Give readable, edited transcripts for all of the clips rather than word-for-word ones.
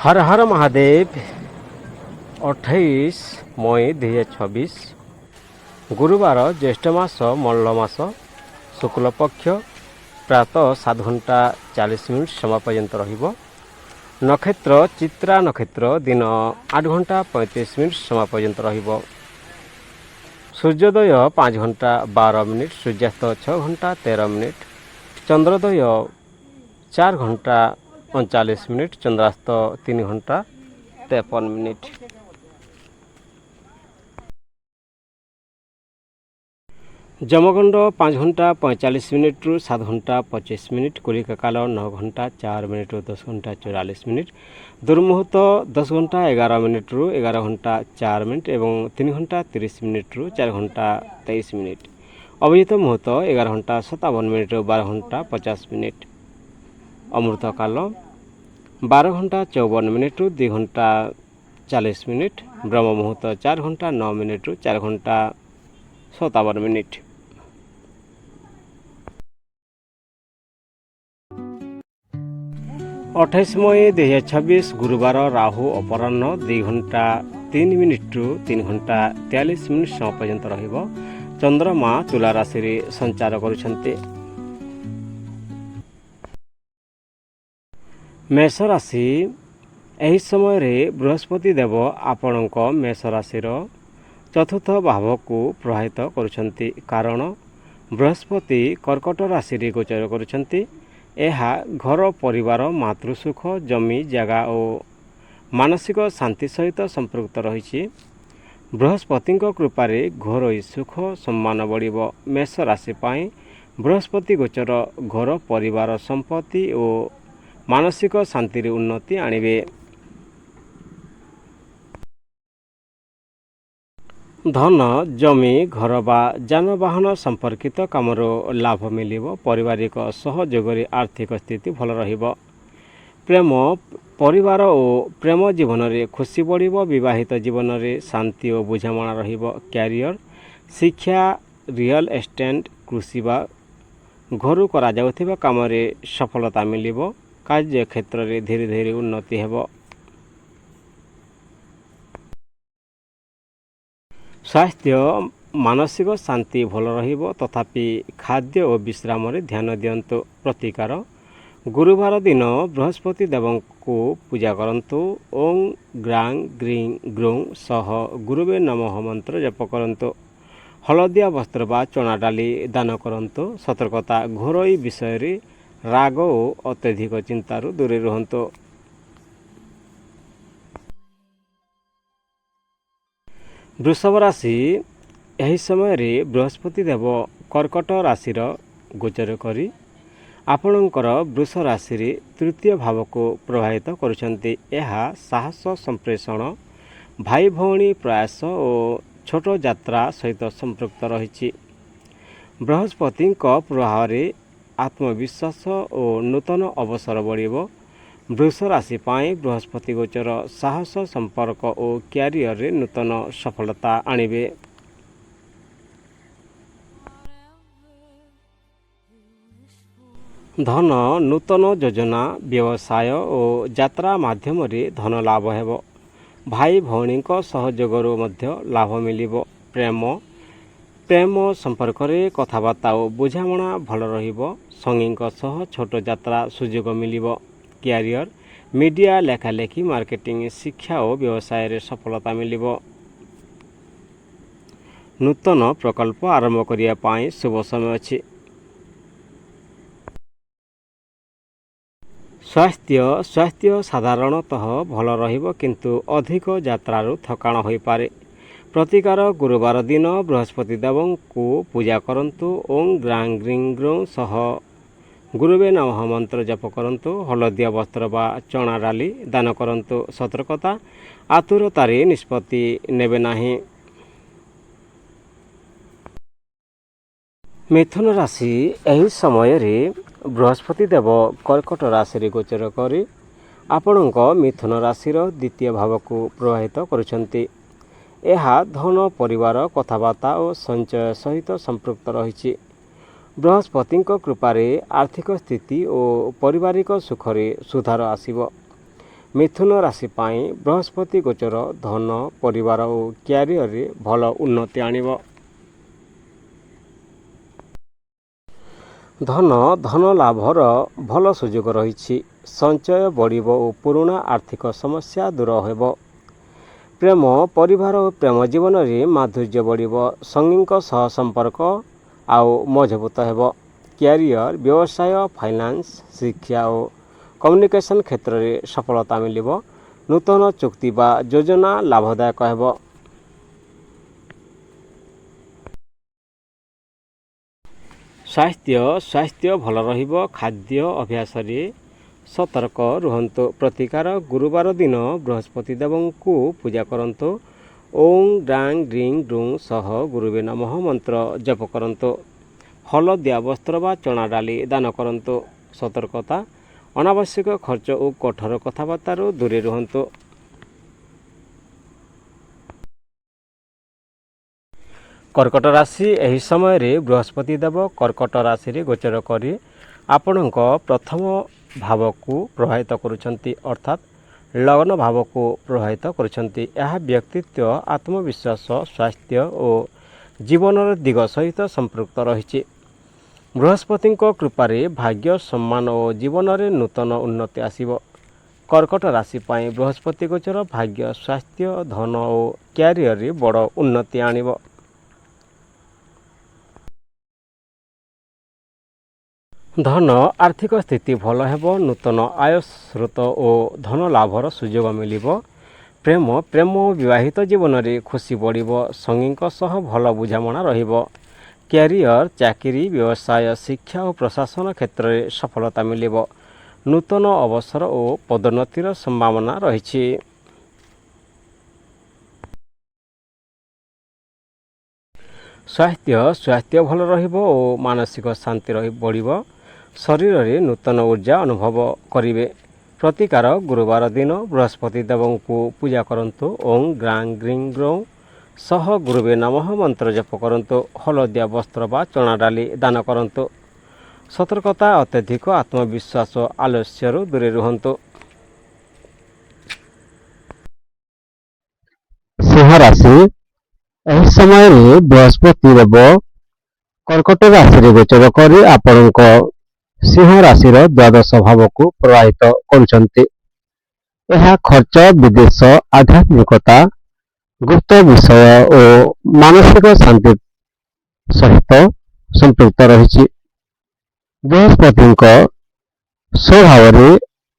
हर हर महादेव 28 मई 2026 गुरुवार ज्येष्ठ मास मल्ल मास शुक्ल पक्ष प्रातः 7 घंटा 40 मिनिट समय पर्यंत रहिबो। नक्षत्र चित्रा नक्षत्र दिन 8 घंटा 35 मिनिट समय पर्यंत रहिबो। सूर्योदय 5 घंटा 12 मिनिट, सूर्यास्त 6 घंटा 13 मिनिट, चंद्रोदय 4 घंटा 39 मिनिट, चंद्रास्त 3 घंटा 53 मिनिट। जमगंड 5 घंटा 45 मिनिट रु 7 घंटा 25 मिनिट, कुलिका काल 9 घंटा 4 मिनिट रु 10 घंटा 44 मिनिट, दुर्मुहूर्त 10 घंटा 11 मिनिट रु 11 घंटा 4 मिनिट एवं 3 घंटा 30 मिनिट रु 4 घंटा 23 मिनिट। अभिजित मुहूर्त 11 घंटा 57 मिनिट रु 12 घंटा 50 मिनिट। अमृत काल 12 घंटा 54 मिनिट रु 2 घंटा 40 मिनिट, ब्रह्म मुहूर्त 4 घंटा 9 मिनिट रु 4 घंटा 57 मिनिट। अठाईस मई 2026 गुरुवार राहु अपराह्न 2 घंटा 3 मिनिट रु 3 घंटा 43 मिनिट समय पर्यंत रहिबो। चंद्रमा तुला राशि रे संचार करुछन्ते। मेष राशि एही समय रे बृहस्पति देव आपणक मेष राशि रो चतुर्थ भाव को प्रभावित करुछन्ति, कारण बृहस्पति कर्कट राशि रे गोचर करुछन्ति। ଏହା घर परिवार मातृसुख जमी जगह और मानसिक शांति सहित संपृक्त रही। बृहस्पति कृपारे घरोई सुख सम्मान बढ़िबो। मेष राशि पाई बृहस्पति गोचर घर परिवार संपत्ति और मानसिक शांति उन्नति आनिबे। धन जमी घर बा जानवाहन संपर्कित कामरो लाभ मिलिबो। पारिवारिक सहयोग आर्थिक स्थिति भल रहिबो। प्रेम परिवार और प्रेम जीवन रे खुशी बढ़िबो। विवाहित जीवन रे शांति और बुझामणा रहिबो। कैरियर शिक्षा रियल एस्टेट कृषि बा घरु करा जाउथिबा काम रे सफलता मिलिबो। कार्य क्षेत्र रे धीरे धीरे उन्नति हेबो। स्वास्थ्य मानसिक शांति भल रहिबो, तथापि खाद्य और विश्राम रे ध्यान दियंतु। प्रतिकार गुरुवार दिन बृहस्पति देव को पूजा करंतु। ओं ग्रां ग्रीं ग्रूं सह गुरुवे नमः मंत्र जप करंतु। हलदिया वस्त्र बा चना डाली दान करंतु। सतर्कता घरोई विषय रे राग और अत्यधिक चिंतारू दूरे रहंतु। वृषभ राशि एही समय रे बृहस्पति देव कर्कट राशि गोचर करी आपणकर वृष राशि रे तृतीय भाव को प्रभावित करुछन्ति। एहा साहस संप्रेषण भाई भौणी प्रयास और छोट यात्रा सहित संपृक्त रही। बृहस्पति प्रभाव रे आत्मविश्वास और नूतन अवसर बढ़िबो। वृष राशि पाई बृहस्पति गोचर साहस संपर्क और कैरियर रे नूतन सफलता आनिबे। धन नूतन योजना व्यवसाय और यात्रा माध्यम रे धन लाभ हेबो। भाई भौणी सहयोग मध्य लाभ मिलिबो। प्रेम संपर्क रे कथाबार्ता और बुझामणा भल रहिबो। संगी सह छोट यात्रा सुयोग मिलिबो। कैरियर मीडिया लेखालेखी मार्केटिंग शिक्षा और व्यवसाय रे सफलता मिलिबो। नूतन प्रकल्प आरंभ करिया पाई शुभ समय अछि। स्वास्थ्य साधारणतः भल रहिबो, किंतु अधिक यात्रारू थकाण होई पारे। प्रतिकार गुरुवार दिन बृहस्पति देव को पूजा करंतु। ओं ग्रां ग्रीं ग्रूं सह गुरुवे नमः मंत्र जप करंतु। हलदिया वस्त्र बा चना डाली दान करंतु। सतर्कता आतुरतारे निष्पत्ति नेबे नाही। मिथुन राशि एही समय रे बृहस्पति देव कर्कट राशि रे गोचर करी आपणक मिथुन राशि रो द्वितीय भाव को प्रभावित करुछन्ति। एहा धन परिवार कथाबार्ता और संचय सहित संपृक्त रही। बृहस्पति कृपारे आर्थिक स्थिति और पारिवारिक सुखरे सुधार आसिबो। ମିଥୁନ ରାଶି ପାଇଁ ବୃହସ୍ପତି ଗୋଚର ଧନ, ପରିବାର ଓ କ୍ୟାରିୟରରେ ଭଲ ଉନ୍ନତି ଆଣିବ। ଧନ ଲାଭର ଭଲ ସୁଯୋଗ ରହିଛି। ସଞ୍ଚୟ ବଢ଼ିବ ଓ ପୁରୁଣା ଆର୍ଥିକ ସମସ୍ୟା ଦୂର ହେବ। ପ୍ରେମ, ପରିବାର ଓ ପ୍ରେମ ଜୀବନରେ ମାଧୁର୍ଯ୍ୟ ବଢ଼ିବ। ସଙ୍ଗୀଙ୍କ ସହ ସମ୍ପର୍କ ଆଉ ମଜବୁତ ହେବ। କ୍ୟାରିୟର, ବ୍ୟବସାୟ, ଫାଇନାନ୍ସ, ଶିକ୍ଷା ଓ କମ୍ୟୁନିକେସନ୍ କ୍ଷେତ୍ରରେ ସଫଳତା ମିଳିବ। ନୂତନ ଚୁକ୍ତି ବା ଯୋଜନା ଲାଭଦାୟକ ହେବ। ସ୍ୱାସ୍ଥ୍ୟ ଭଲ ରହିବ। ଖାଦ୍ୟ ଅଭ୍ୟାସରେ ସତର୍କ ରୁହନ୍ତୁ। ପ୍ରତିକାର, ଗୁରୁବାର ଦିନ ବୃହସ୍ପତି ଦେବଙ୍କୁ ପୂଜା କରନ୍ତୁ। ଓଂ ଡ୍ରାଂ ଡ୍ରିଂ ଡ୍ରୁଂ ସହ ଗୁରୁବେ ନମଃ ମନ୍ତ୍ର ଜପ କରନ୍ତୁ। ହଳଦିଆ ବସ୍ତ୍ର ବା ଚଣା ଡାଲି ଦାନ କରନ୍ତୁ। ସତର୍କତା, ଅନାବଶ୍ୟକ ଖର୍ଚ୍ଚ ଓ କଠୋର କଥାବାର୍ତ୍ତାରୁ ଦୂରେଇ ରୁହନ୍ତୁ। କର୍କଟ ରାଶି, ଏହି ସମୟରେ ବୃହସ୍ପତି ଦେବ କର୍କଟ ରାଶିରେ ଗୋଚର କରି ଆପଣଙ୍କ ପ୍ରଥମ ଭାବକୁ ପ୍ରଭାବିତ କରୁଛନ୍ତି, ଅର୍ଥାତ୍ ଲଗ୍ନ ଭାବକୁ ପ୍ରଭାବିତ କରୁଛନ୍ତି। ଏହା ବ୍ୟକ୍ତିତ୍ୱ, ଆତ୍ମବିଶ୍ୱାସ, ସ୍ୱାସ୍ଥ୍ୟ ଓ ଜୀବନର ଦିଗ ସହିତ ସମ୍ପୃକ୍ତ ରହିଛି। ବୃହସ୍ପତିଙ୍କ କୃପାରେ ଭାଗ୍ୟ, ସମ୍ମାନ ଓ ଜୀବନରେ ନୂତନ ଉନ୍ନତି ଆସିବ। କର୍କଟ ରାଶି ପାଇଁ ବୃହସ୍ପତି ଗୋଚର ଭାଗ୍ୟ, ସ୍ୱାସ୍ଥ୍ୟ, ଧନ ଓ କ୍ୟାରିୟରରେ ବଡ଼ ଉନ୍ନତି ଆଣିବ। ଧନ, ଆର୍ଥିକ ସ୍ଥିତି ଭଲ ହେବ। ନୂତନ ଆୟ ସ୍ରୋତ ଓ ଧନ ଲାଭର ସୁଯୋଗ ମିଳିବ। ପ୍ରେମ ଓ ବିବାହିତ ଜୀବନରେ ଖୁସି ବଢ଼ିବ। ସଙ୍ଗୀଙ୍କ ସହ ଭଲ ବୁଝାମଣା ରହିବ। କ୍ୟାରିୟର, ଚାକିରି, ବ୍ୟବସାୟ, ଶିକ୍ଷା ଓ ପ୍ରଶାସନ କ୍ଷେତ୍ରରେ ସଫଳତା ମିଳିବ। ନୂତନ ଅବସର ଓ ପଦୋନ୍ନତିର ସମ୍ଭାବନା ରହିଛି। ସ୍ୱାସ୍ଥ୍ୟ ଭଲ ରହିବ ଓ ମାନସିକ ଶାନ୍ତି ବଢ଼ିବ। ଶରୀରରେ ନୂତନ ଉର୍ଜା ଅନୁଭବ କରିବେ। ପ୍ରତିକାର, ଗୁରୁବାର ଦିନ ବୃହସ୍ପତି ଦେବଙ୍କୁ ପୂଜା କରନ୍ତୁ। ଓଂ ଗ୍ରାଂ ଗ୍ରିଂ ଗ୍ରୌଂ ସହ ଗୁରୁବେ ନମଃ ମନ୍ତ୍ର ଜପ କରନ୍ତୁ। ହଳଦିଆ ବସ୍ତ୍ର ବା ଚଣା ଡାଲି ଦାନ କରନ୍ତୁ। ସତର୍କତା, ଅତ୍ୟଧିକ ଆତ୍ମବିଶ୍ୱାସ, ଆଲସ୍ୟରୁ ଦୂରେଇ ରୁହନ୍ତୁ। ସିଂହ ରାଶି, ଏହି ସମୟରେ ବୃହସ୍ପତି ଦେବ କର୍କଟ ରାଶିରେ ଗୋଚର କରି ଆପଣଙ୍କ ସିଂହ ରାଶିର ଦ୍ୱାଦଶ ଭାବକୁ ପ୍ରଭାବିତ କରୁଛନ୍ତି। ଏହା ଖର୍ଚ୍ଚ, ବିଦେଶ, ଆଧ୍ୟାତ୍ମିକତା, ଗୁପ୍ତ ବିଷୟ ଓ ମାନସିକ ଶାନ୍ତି ସହିତ ସମ୍ପୃକ୍ତ ରହିଛି। ବୃହସ୍ପତିଙ୍କ ସ୍ୱଭାବରେ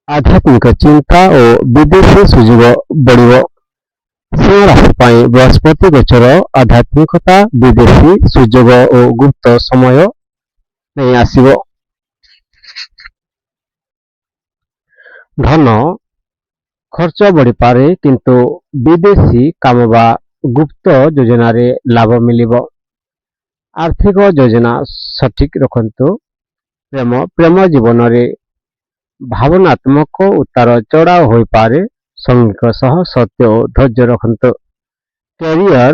ଆଧ୍ୟାତ୍ମିକ ଚିନ୍ତା ଓ ବିଦେଶୀ ସୁଯୋଗ ବଢ଼ିବ। ସିଂହ ରାଶି ପାଇଁ ବୃହସ୍ପତି ଗୋଚର ଆଧ୍ୟାତ୍ମିକତା, ବିଦେଶୀ ସୁଯୋଗ ଓ ଗୁପ୍ତ ସମୟ ନେଇ ଆସିବ। ଧନ, ଖର୍ଚ୍ଚ ବଢ଼ିପାରେ, କିନ୍ତୁ ବିଦେଶୀ କାମ ବା ଗୁପ୍ତ ଯୋଜନାରେ ଲାଭ ମିଳିବ। ଆର୍ଥିକ ଯୋଜନା ସଠିକ୍ ରଖନ୍ତୁ। ପ୍ରେମ ଜୀବନରେ ଭାବନାତ୍ମକ ଉତାର ଚଢ଼ାଉ ହୋଇପାରେ। ସଙ୍ଗୀଙ୍କ ସହ ସତ୍ୟ ଓ ଧୈର୍ଯ୍ୟ ରଖନ୍ତୁ। କ୍ୟାରିୟର,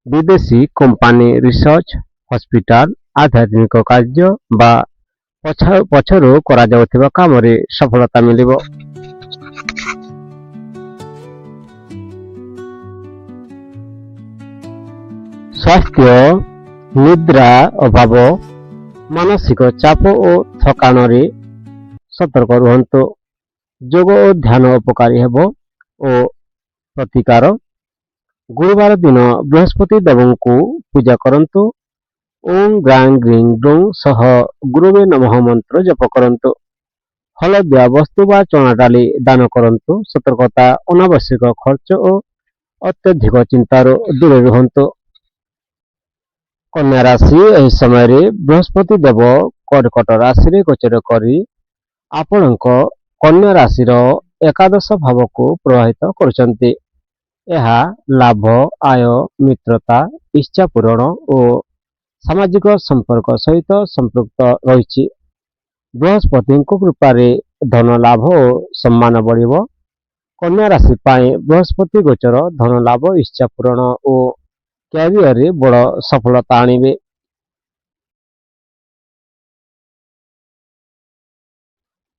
ବିଦେଶୀ କମ୍ପାନୀ, ରିସର୍ଚ୍ଚ, ହସ୍ପିଟାଲ, ଆଧ୍ୟାତ୍ମିକ କାର୍ଯ୍ୟ ବା ପଛରୁ କରାଯାଉଥିବା କାମରେ ସଫଳତା ମିଳିବ। ସ୍ୱାସ୍ଥ୍ୟ, ନିଦ୍ରା ଅଭାବ, ମାନସିକ ଚାପ ଓ ଥକାନରେ ସତର୍କ ରୁହନ୍ତୁ। ଯୋଗ ଓ ଧ୍ୟାନ ଉପକାରୀ ହେବ। ଓ ପ୍ରତିକାର, ଗୁରୁବାର ଦିନ ବୃହସ୍ପତି ଦେବଙ୍କୁ ପୂଜା କରନ୍ତୁ। ଓଂ ଗ୍ରାଂ ଗ୍ରିଂ ଗ୍ରୌଂ ସହ ଗୁରୁବେ ନମଃ ମନ୍ତ୍ର ଜପ କରନ୍ତୁ। ହଳଦିଆ ବସ୍ତୁ ବା ଚଣା ଡାଲି ଦାନ କରନ୍ତୁ। ସତର୍କତା, ଅନାବଶ୍ୟକ ଖର୍ଚ୍ଚ ଓ ଅତ୍ୟଧିକ ଚିନ୍ତାରୁ ଦୂରେଇ ରୁହନ୍ତୁ। କନ୍ୟା ରାଶି, ଏହି ସମୟରେ ବୃହସ୍ପତି ଦେବ କର୍କଟ ରାଶିରେ ଗୋଚର କରି ଆପଣଙ୍କ କନ୍ୟା ରାଶିର ଏକାଦଶ ଭାବକୁ ପ୍ରଭାବିତ କରୁଛନ୍ତି। ଏହା ଲାଭ, ଆୟ, ମିତ୍ରତା, ଇଚ୍ଛା ପୂରଣ ଓ ସାମାଜିକ ସମ୍ପର୍କ ସହିତ ସମ୍ପୃକ୍ତ ରହିଛି। ବୃହସ୍ପତିଙ୍କ କୃପାରେ ଧନ ଲାଭ ଓ ସମ୍ମାନ ବଢ଼ିବ। କନ୍ୟା ରାଶି ପାଇଁ ବୃହସ୍ପତି ଗୋଚର ଧନ ଲାଭ, ଇଚ୍ଛା ପୂରଣ ଓ କ୍ୟାରିୟରରେ ବଡ଼ ସଫଳତା ଆଣିବେ।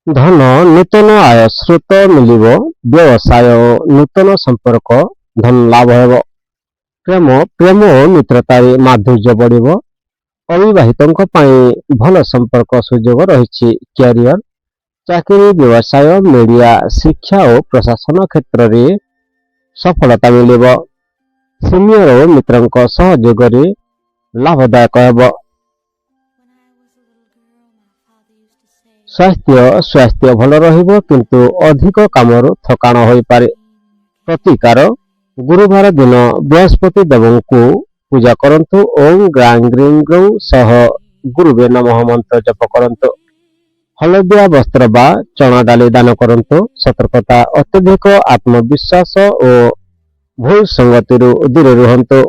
ଧନ ନୂତନ ଆୟ ସ୍ରୋତ ମିଳିବ। ବ୍ୟବସାୟ ଓ ନୂତନ ସମ୍ପର୍କ ଧନ ଲାଭ ହେବ। ପ୍ରେମ ଓ ମିତ୍ରତାରେ ମାଧୁର୍ଯ୍ୟ ବଢ଼ିବ। ଅବିବାହିତଙ୍କ ପାଇଁ ଭଲ ସମ୍ପର୍କ ସୁଯୋଗ ରହିଛି। କ୍ୟାରିୟର, ଚାକିରି, ବ୍ୟବସାୟ, ମିଡ଼ିଆ, ଶିକ୍ଷା ଓ ପ୍ରଶାସନ କ୍ଷେତ୍ରରେ ସଫଳତା ମିଳିବ। ସିନିୟର ଓ ମିତ୍ରଙ୍କ ସହଯୋଗରେ ଲାଭଦାୟକ ହେବ। ସ୍ୱାସ୍ଥ୍ୟ ଭଲ ରହିବ କିନ୍ତୁ ଅଧିକ କାମରୁ ଥକାଣ ହୋଇପାରେ। ପ୍ରତିକାର, ଗୁରୁବାର ଦିନ ବୃହସ୍ପତି ଦେବଙ୍କୁ ପୂଜା କରନ୍ତୁ। ଓಂ ଗ୍ରାଂ ଗ୍ରିଂ ଗ୍ରୌ ସହ ଗୁରୁବେ ନମଃ ମନ୍ତ୍ର ଜପ କରନ୍ତୁ। ହଳଦିଆ ବସ୍ତ୍ର ବା ଚଣା ଡାଲି ଦାନ କରନ୍ତୁ। ସତର୍କତା, ଅତ୍ୟଧିକ ଆତ୍ମବିଶ୍ୱାସ ଓ ଭୁଲ ସଙ୍ଗତିରୁ ଦୂରେ ରୁହନ୍ତୁ।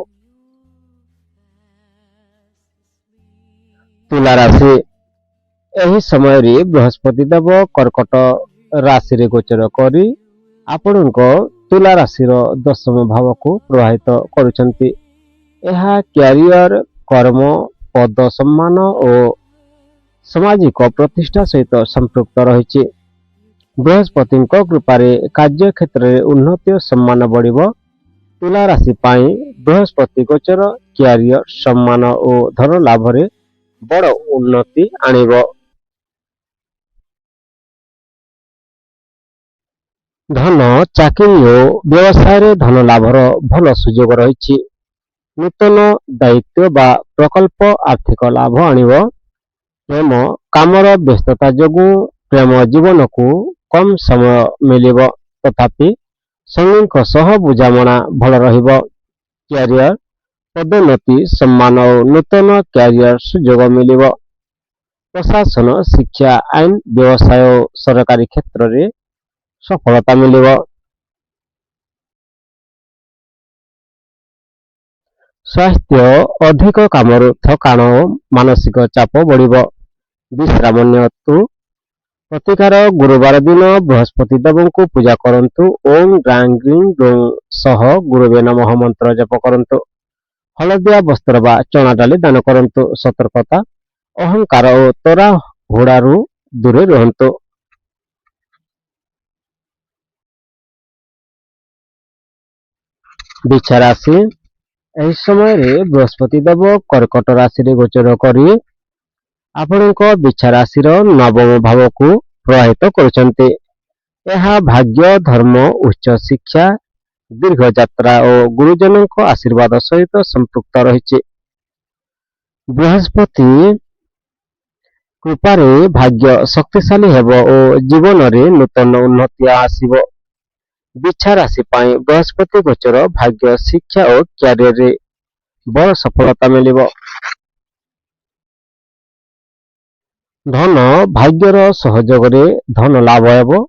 ତୁଲା ରାଶି, ଏହି ସମୟରେ ବୃହସ୍ପତି ଦେବ କର୍କଟ ରାଶିରେ ଗୋଚର କରି ଆପଣଙ୍କ ତୁଲା ରାଶିର ଦଶମ ଭାବକୁ ପ୍ରଭାବିତ କରୁଛନ୍ତି। ଏହା କ୍ୟାରିୟର, କର୍ମ, ପଦ ସମ୍ମାନ ଓ ସାମାଜିକ ପ୍ରତିଷ୍ଠା ସହିତ ସମ୍ପୃକ୍ତ ରହିଛି। ବୃହସ୍ପତିଙ୍କ କୃପାରେ କାର୍ଯ୍ୟକ୍ଷେତ୍ରରେ ଉନ୍ନତି ଓ ସମ୍ମାନ ବଢ଼ିବ। ତୁଲା ରାଶି ପାଇଁ ବୃହସ୍ପତି ଗୋଚର କ୍ୟାରିୟର, ସମ୍ମାନ ଓ ଧନ ଲାଭରେ ବଡ଼ ଉନ୍ନତି ଆଣିବ। ଧନ, ଚାକିରି ଓ ବ୍ୟବସାୟରେ ଧନ ଲାଭର ଭଲ ସୁଯୋଗ ରହିଛି। ନୂତନ ଦାୟିତ୍ୱ ବା ପ୍ରକଳ୍ପ ଆର୍ଥିକ ଲାଭ ଆଣିବ। ପ୍ରେମ, କାମର ବ୍ୟସ୍ତତା ଯୋଗୁଁ ପ୍ରେମ ଜୀବନକୁ କମ୍ ସମୟ ମିଳିବ। ତଥାପି ସଙ୍ଗୀଙ୍କ ସହ ବୁଝାମଣା ଭଲ ରହିବ। କ୍ୟାରିୟର, ପଦୋନ୍ନତି, ସମ୍ମାନ ଓ ନୂତନ କ୍ୟାରିୟର ସୁଯୋଗ ମିଳିବ। ପ୍ରଶାସନ, ଶିକ୍ଷା, ଆଇନ, ବ୍ୟବସାୟ ଓ ସରକାରୀ କ୍ଷେତ୍ରରେ ସଫଳତା ମିଳିବ। ସ୍ୱାସ୍ଥ୍ୟ, ଅଧିକ କାମରୁ ଥକାଣ ଓ ମାନସିକ ଚାପ ବଢ଼ିବ। ବିଶ୍ରାମ ନିଅନ୍ତୁ। ପ୍ରତିକାର, ଗୁରୁବାର ଦିନ ବୃହସ୍ପତି ଦେବଙ୍କୁ ପୂଜା କରନ୍ତୁ। ଓಂ ଗ୍ରାଂ ଗ୍ରିଂ ଗ୍ରୌ ସହ ଗୁରୁବେ ନମଃ ମନ୍ତ୍ର ଜପ କରନ୍ତୁ। ହଳଦିଆ ବସ୍ତ୍ର ବା ଚଣା ଡାଲି ଦାନ କରନ୍ତୁ। ସତର୍କତା, ଅହଙ୍କାର ଓ ତରା ହୁଡ଼ାରୁ ଦୂରେ ରୁହନ୍ତୁ। ବିଛା ରାଶି, ଏହି ସମୟରେ ବୃହସ୍ପତି ଦେବ କର୍କଟ ରାଶିରେ ଗୋଚର କରି ଆପଣଙ୍କ ବିଛା ରାଶିର ନବମ ଭାବକୁ ପ୍ରଭାବିତ କରୁଛନ୍ତି। ଏହା ଭାଗ୍ୟ, ଧର୍ମ, ଉଚ୍ଚ ଶିକ୍ଷା, ଦୀର୍ଘ ଯାତ୍ରା ଓ ଗୁରୁଜନଙ୍କ ଆଶୀର୍ବାଦ ସହିତ ସମ୍ପୃକ୍ତ ରହିଛି। ବୃହସ୍ପତି କୃପାରେ ଭାଗ୍ୟ ଶକ୍ତିଶାଳୀ ହେବ ଓ ଜୀବନରେ ନୂତନ ଉନ୍ନତି ଆସିବ। ବିଛା ରାଶି ପାଇଁ ବୃହସ୍ପତି ଗୋଚର ଭାଗ୍ୟ, ଶିକ୍ଷା ଓ କ୍ୟାରିୟରରେ ବଡ଼ ସଫଳତା ମିଳିବ। ଧନ, ଭାଗ୍ୟର ସହଯୋଗରେ ଧନ ଲାଭ ହେବ।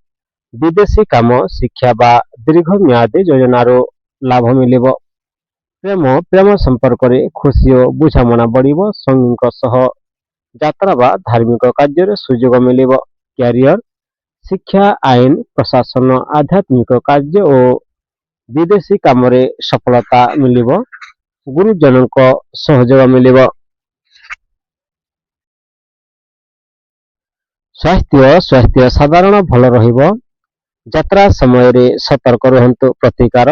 ବିଦେଶୀ କାମ, ଶିକ୍ଷା ବା ଦୀର୍ଘ ମିଆଦୀ ଯୋଜନାରୁ ଲାଭ ମିଳିବ। ପ୍ରେମ ସମ୍ପର୍କରେ ଖୁସି ଓ ବୁଝାମଣା ବଢ଼ିବ। ସଙ୍ଗୀଙ୍କ ସହ ଯାତ୍ରା ବା ଧାର୍ମିକ କାର୍ଯ୍ୟରେ ସୁଯୋଗ ମିଳିବ। କ୍ୟାରିୟର, ଶିକ୍ଷା, ଆଇନ, ପ୍ରଶାସନ, ଆଧ୍ୟାତ୍ମିକ କାର୍ଯ୍ୟ ଓ ବିଦେଶୀ କାମରେ ସଫଳତା ମିଳିବ। ଗୁରୁଜନଙ୍କ ସହଯୋଗ ମିଳିବ। ସ୍ୱାସ୍ଥ୍ୟ ସାଧାରଣ ଭଲ ରହିବ। ଯାତ୍ରା ସମୟରେ ସତର୍କ ରୁହନ୍ତୁ। ପ୍ରତିକାର,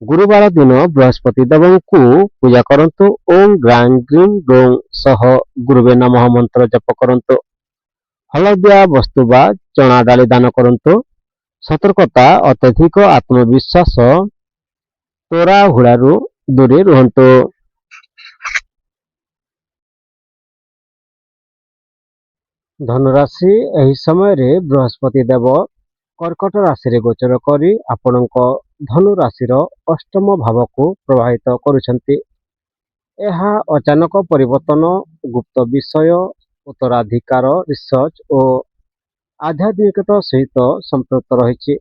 ଗୁରୁବାର ଦିନ ବୃହସ୍ପତି ଦେବଙ୍କୁ ପୂଜା କରନ୍ତୁ। ଓಂ ଗ୍ରାଂ ଗ୍ରିଂ ଗ୍ରୌ ସହ ଗୁରୁବେ ନମଃ ମନ୍ତ୍ର ଜପ କରନ୍ତୁ। ହଳଦିଆ ବସ୍ତୁ ବା ଚଣା ଡାଲି ଦାନ କରନ୍ତୁ। ସତର୍କତା, ଅତ୍ୟଧିକ ଆତ୍ମବିଶ୍ୱାସ, ତୋରା ହୁଡ଼ାରୁ ଦୂରେ ରୁହନ୍ତୁ। ଧନୁରାଶି, ଏହି ସମୟରେ ବୃହସ୍ପତି ଦେବ କର୍କଟ ରାଶିରେ ଗୋଚର କରି ଆପଣଙ୍କ ଧନୁ ରାଶିର ଅଷ୍ଟମ ଭାବକୁ ପ୍ରଭାବିତ କରୁଛନ୍ତି। ଏହା ଅଚାନକ ପରିବର୍ତ୍ତନ, ଗୁପ୍ତ ବିଷୟ, ଉତ୍ତରାଧିକାର, ରିସର୍ଚ୍ଚ ଓ ଆଧ୍ୟାତ୍ମିକତା ସହିତ ସମ୍ପୃକ୍ତ ରହିଛି।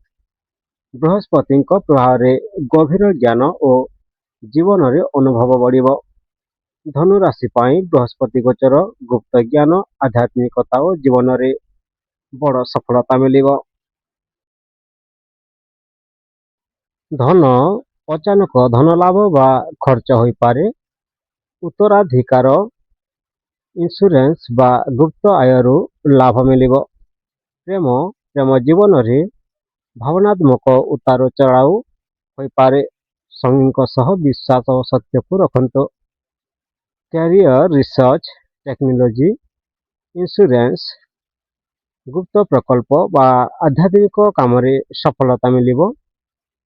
ବୃହସ୍ପତିଙ୍କ ପ୍ରଭାବରେ ଗଭୀର ଜ୍ଞାନ ଓ ଜୀବନରେ ଅନୁଭବ ବଢ଼ିବ। ଧନୁ ରାଶି ପାଇଁ ବୃହସ୍ପତି ଗୋଚର ଗୁପ୍ତ ଜ୍ଞାନ, ଆଧ୍ୟାତ୍ମିକତା ଓ ଜୀବନରେ ବଡ଼ ସଫଳତା ମିଳିବ। ଧନ, ଅଚାନକ ଧନ ଲାଭ ବା ଖର୍ଚ୍ଚ ହୋଇପାରେ। ଉତ୍ତରାଧିକାର, ଇନ୍ସୁରାନ୍ସ ବା ଗୁପ୍ତ ଆୟରୁ ଲାଭ ମିଳିବ। ପ୍ରେମ ପ୍ରେମ ଜୀବନରେ ଭାବନାତ୍ମକ ଉତାର ଚଢ଼ାଉ ହୋଇପାରେ। ସଙ୍ଗୀଙ୍କ ସହ ବିଶ୍ୱାସ ଓ ସତ୍ୟକୁ ରଖନ୍ତୁ। କ୍ୟାରିୟର ରିସର୍ଚ୍ଚ, ଟେକ୍ନୋଲୋଜି, ଇନ୍ସୁରାନ୍ସ, ଗୁପ୍ତ ପ୍ରକଳ୍ପ ବା ଆଧ୍ୟାତ୍ମିକ କାମରେ ସଫଳତା ମିଳିବ।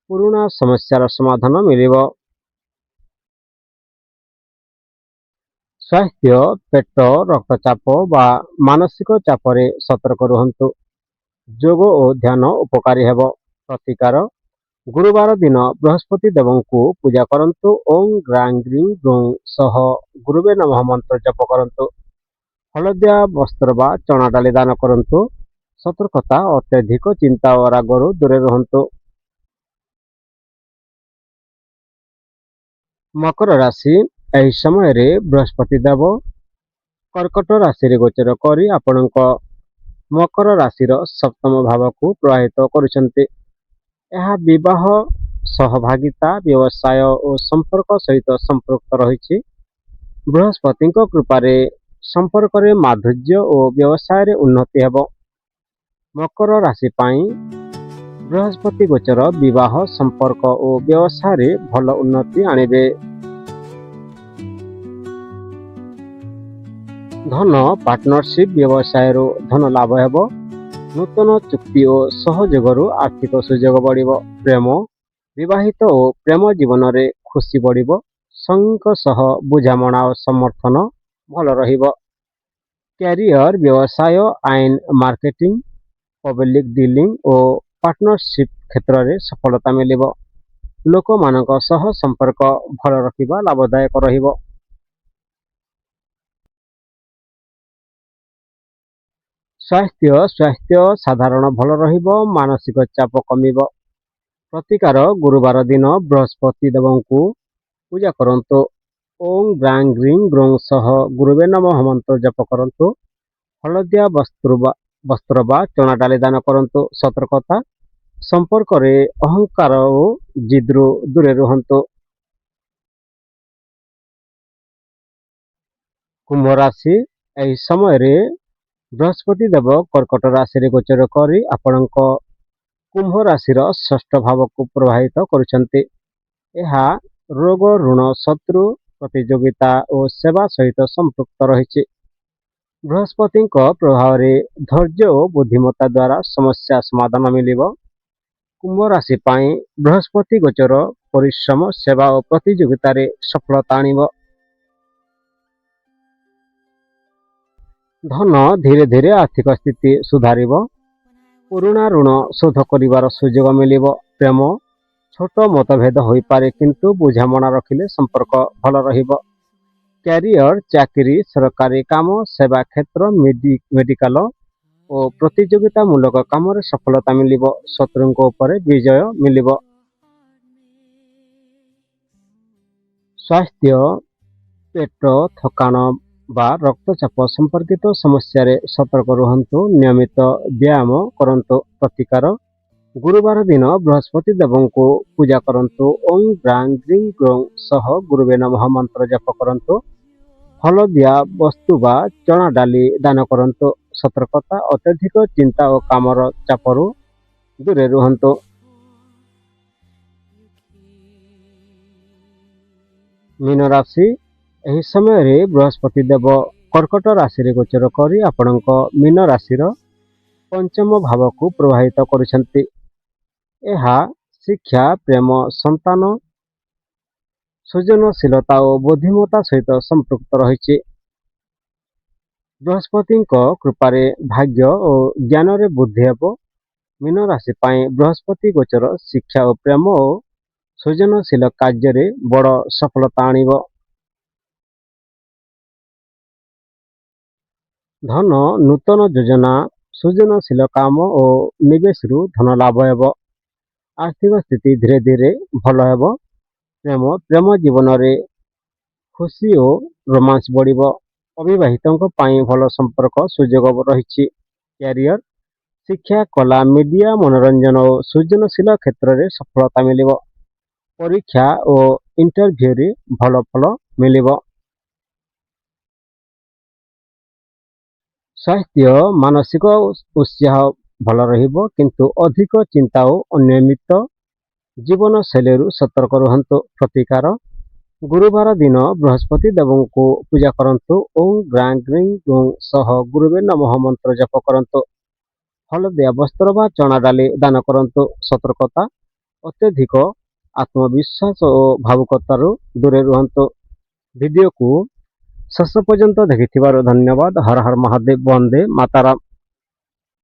ପୁରୁଣା ସମସ୍ୟାର ସମାଧାନ ମିଳିବ। ସ୍ୱାସ୍ଥ୍ୟ, ପେଟ, ରକ୍ତଚାପ ବା ମାନସିକ ଚାପରେ ସତର୍କ ରୁହନ୍ତୁ। ଯୋଗ ଓ ଧ୍ୟାନ ଉପକାରୀ ହେବ। ପ୍ରତିକାର, ଗୁରୁବାର ଦିନ ବୃହସ୍ପତି ଦେବଙ୍କୁ ପୂଜା କରନ୍ତୁ। ଓಂ ଗ୍ରାଂ ଗ୍ରିଂ ଗ୍ରୌଂ ସହ ଗୁରୁବେ ନମଃ ମନ୍ତ୍ର ଜପ କରନ୍ତୁ। ହଳଦିଆ ବସ୍ତ୍ର ବା ଚଣା ଡାଲି ଦାନ କରନ୍ତୁ। ସତର୍କତା, ଅତ୍ୟଧିକ ଚିନ୍ତା ଓ ରାଗରୁ ଦୂରେ ରୁହନ୍ତୁ। ମକର ରାଶି, ଏହି ସମୟରେ ବୃହସ୍ପତି ଦେବ କର୍କଟ ରାଶିରେ ଗୋଚର କରି ଆପଣଙ୍କ ମକର ରାଶିର ସପ୍ତମ ଭାବକୁ ପ୍ରଭାବିତ କରୁଛନ୍ତି। ଏହା ବିବାହ, ସହଭାଗିତା, ବ୍ୟବସାୟ ଓ ସମ୍ପର୍କ ସହିତ ସମ୍ପୃକ୍ତ ରହିଛି। ବୃହସ୍ପତିଙ୍କ କୃପାରେ ସମ୍ପର୍କରେ ମାଧୁର୍ଯ୍ୟ ଓ ବ୍ୟବସାୟରେ ଉନ୍ନତି ହେବ। ମକର ରାଶି ପାଇଁ ବୃହସ୍ପତି ଗୋଚର ବିବାହ, ସମ୍ପର୍କ ଓ ବ୍ୟବସାୟରେ ଭଲ ଉନ୍ନତି ଆଣିବେ। ଧନ ପାର୍ଟନରସିପ, ବ୍ୟବସାୟରୁ ଧନ ଲାଭ ହେବ। ନୂତନ ଚୁକ୍ତି ଓ ସହଯୋଗରୁ ଆର୍ଥିକ ସୁଯୋଗ ବଢ଼ିବ। ପ୍ରେମ, ବିବାହିତ ଓ ପ୍ରେମ ଜୀବନରେ ଖୁସି ବଢ଼ିବ। ସଙ୍ଗୀଙ୍କ ସହ ବୁଝାମଣା ଓ ସମର୍ଥନ ଭଲ ରହିବ। କ୍ୟାରିୟର, ବ୍ୟବସାୟ, ଆଇନ, ମାର୍କେଟିଂ, ପବ୍ଲିକ ଡିଲିଂ ଓ ପାର୍ଟନରସିପ କ୍ଷେତ୍ରରେ ସଫଳତା ମିଳିବ। ଲୋକମାନଙ୍କ ସହ ସମ୍ପର୍କ ଭଲ ରଖିବା ଲାଭଦାୟକ ରହିବ। ସ୍ୱାସ୍ଥ୍ୟ, ସ୍ୱାସ୍ଥ୍ୟ ସାଧାରଣ ଭଲ ରହିବ। ମାନସିକ ଚାପ କମିବ। ପ୍ରତିକାର, ଗୁରୁବାର ଦିନ ବୃହସ୍ପତି ଦେବଙ୍କୁ ପୂଜା କରନ୍ତୁ। ଓଂ ଗ୍ରାଂ ଗ୍ରିଂ ଗ୍ରୌଂ ସହ ଗୁରୁବେ ନମଃ ମନ୍ତ୍ର ଜପ କରନ୍ତୁ। ହଳଦିଆ ବସ୍ତ୍ର ବା ଚଣା ଡାଲି ଦାନ କରନ୍ତୁ। ସତର୍କତା, ସମ୍ପର୍କରେ ଅହଙ୍କାର ଓ ଜିଦ୍ରୁ ଦୂରେ ରୁହନ୍ତୁ। କୁମ୍ଭ ରାଶି, ଏହି ସମୟରେ ବୃହସ୍ପତି ଦେବ କର୍କଟ ରାଶିରେ ଗୋଚର କରି ଆପଣଙ୍କ କୁମ୍ଭ ରାଶିର ଷଷ୍ଠ ଭାବକୁ ପ୍ରଭାବିତ କରୁଛନ୍ତି। ଏହା ରୋଗ, ଋଣ, ଶତ୍ରୁ, ପ୍ରତିଯୋଗିତା ଓ ସେବା ସହିତ ସମ୍ପୃକ୍ତ ରହିଛି। ବୃହସ୍ପତିଙ୍କ ପ୍ରଭାବରେ ଧୈର୍ଯ୍ୟ ଓ ବୁଦ୍ଧିମତ୍ତା ଦ୍ୱାରା ସମସ୍ୟା ସମାଧାନ ମିଳିବ। କୁମ୍ଭ ରାଶି ପାଇଁ ବୃହସ୍ପତି ଗୋଚର ପରିଶ୍ରମ, ସେବା ଓ ପ୍ରତିଯୋଗିତାରେ ସଫଳତା ଆଣିବ। ଧନ, ଧୀରେ ଧୀରେ ଆର୍ଥିକ ସ୍ଥିତି ସୁଧାରିବ। ପୁରୁଣା ଋଣ ଶୋଧ କରିବାର ସୁଯୋଗ ମିଳିବ। ପ୍ରେମ, ଛୋଟ ମତଭେଦ ହୋଇପାରେ କିନ୍ତୁ ବୁଝାମଣା ରଖିଲେ ସମ୍ପର୍କ ଭଲ ରହିବ। କ୍ୟାରିୟର, ଚାକିରି, ସରକାରୀ କାମ, ସେବା କ୍ଷେତ୍ର, ମେଡିକାଲ ଓ ପ୍ରତିଯୋଗିତାମୂଳକ କାମରେ ସଫଳତା ମିଳିବ। ଶତ୍ରୁଙ୍କ ଉପରେ ବିଜୟ ମିଳିବ। ସ୍ୱାସ୍ଥ୍ୟ, ପେଟ, ଥକାନ ବା ରକ୍ତଚାପ ସମ୍ପର୍କିତ ସମସ୍ୟାରେ ସତର୍କ ରୁହନ୍ତୁ। ନିୟମିତ ବ୍ୟାୟାମ କରନ୍ତୁ। ପ୍ରତିକାର, ଗୁରୁବାର ଦିନ ବୃହସ୍ପତି ଦେବଙ୍କୁ ପୂଜା କରନ୍ତୁ। ଓଂ ଗ୍ରାଂ ଗ୍ରିଂ ଗ୍ରୌଂ ସହ ଗୁରୁବେ ନମଃ ମନ୍ତ୍ର ଜପ କରନ୍ତୁ। ହଳଦିଆ ବସ୍ତୁ ବା ଚଣା ଡାଲି ଦାନ କରନ୍ତୁ। ସତର୍କତା, ଅତ୍ୟଧିକ ଚିନ୍ତା ଓ କାମର ଚାପରୁ ଦୂରେ ରୁହନ୍ତୁ। ମୀନ ରାଶି, ଏହି ସମୟରେ ବୃହସ୍ପତି ଦେବ କର୍କଟ ରାଶିରେ ଗୋଚର କରି ଆପଣଙ୍କ ମୀନ ରାଶିର ପଞ୍ଚମ ଭାବକୁ ପ୍ରଭାବିତ କରୁଛନ୍ତି। ଏହା ଶିକ୍ଷା, ପ୍ରେମ, ସନ୍ତାନ, ସୃଜନଶୀଳତା ଓ ବୁଦ୍ଧିମତ୍ତା ସହିତ ସମ୍ପୃକ୍ତ ରହିଛି। ବୃହସ୍ପତିଙ୍କ କୃପାରେ ଭାଗ୍ୟ ଓ ଜ୍ଞାନରେ ବୃଦ୍ଧି ହେବ। ମୀନ ରାଶି ପାଇଁ ବୃହସ୍ପତି ଗୋଚର ଶିକ୍ଷା ଓ ପ୍ରେମ ଓ ସୃଜନଶୀଳ କାର୍ଯ୍ୟରେ ବଡ଼ ସଫଳତା ଆଣିବ। ଧନ, ନୂତନ ଯୋଜନା, ସୃଜନଶୀଳ କାମ ଓ ନିବେଶରୁ ଧନ ଲାଭ ହେବ। ଆର୍ଥିକ ସ୍ଥିତି ଧୀରେ ଧୀରେ ଭଲ ହେବ। ପ୍ରେମ, ପ୍ରେମ ଜୀବନରେ ଖୁସି ଓ ରୋମାନ୍ସ ବଢ଼ିବ। ଅବିବାହିତଙ୍କ ପାଇଁ ଭଲ ସମ୍ପର୍କ ସୁଯୋଗ ରହିଛି। କ୍ୟାରିୟର, ଶିକ୍ଷା, କଲା, ମିଡ଼ିଆ, ମନୋରଞ୍ଜନ ଓ ସୃଜନଶୀଳ କ୍ଷେତ୍ରରେ ସଫଳତା ମିଳିବ। ପରୀକ୍ଷା ଓ ଇଣ୍ଟରଭ୍ୟୁରେ ଭଲ ଫଳ ମିଳିବ। ସ୍ୱାସ୍ଥ୍ୟ, ମାନସିକ ଉତ୍ସାହ ଭଲ ରହିବ, କିନ୍ତୁ ଅଧିକ ଚିନ୍ତା ଓ ଅନିୟମିତ ଜୀବନଶୈଳୀରୁ ସତର୍କ ରୁହନ୍ତୁ। ପ୍ରତିକାର ଗୁରୁବାର ଦିନ ବୃହସ୍ପତି ଦେବଙ୍କୁ ପୂଜା କରନ୍ତୁ। ଓಂ ଗ୍ରାଂ ଗ୍ରିଂ ଗୁଂ ସହ ଗୁରୁବେ ନମଃ ମନ୍ତ୍ର ଜପ କରନ୍ତୁ। ହଳଦିଆ ବସ୍ତ୍ର ବା ଚଣା ଡାଲି ଦାନ କରନ୍ତୁ। ସତର୍କତା ଅତ୍ୟଧିକ ଆତ୍ମବିଶ୍ୱାସ ଓ ଭାବୁକତାରୁ ଦୂରେ ରୁହନ୍ତୁ। ଭିଡ଼ିଓକୁ ଶେଷ ପର୍ଯ୍ୟନ୍ତ ଦେଖିଥିବାରୁ ଧନ୍ୟବାଦ। ହର ହର ମହାଦେବ, ବନ୍ଦେ ମାତାରାମ।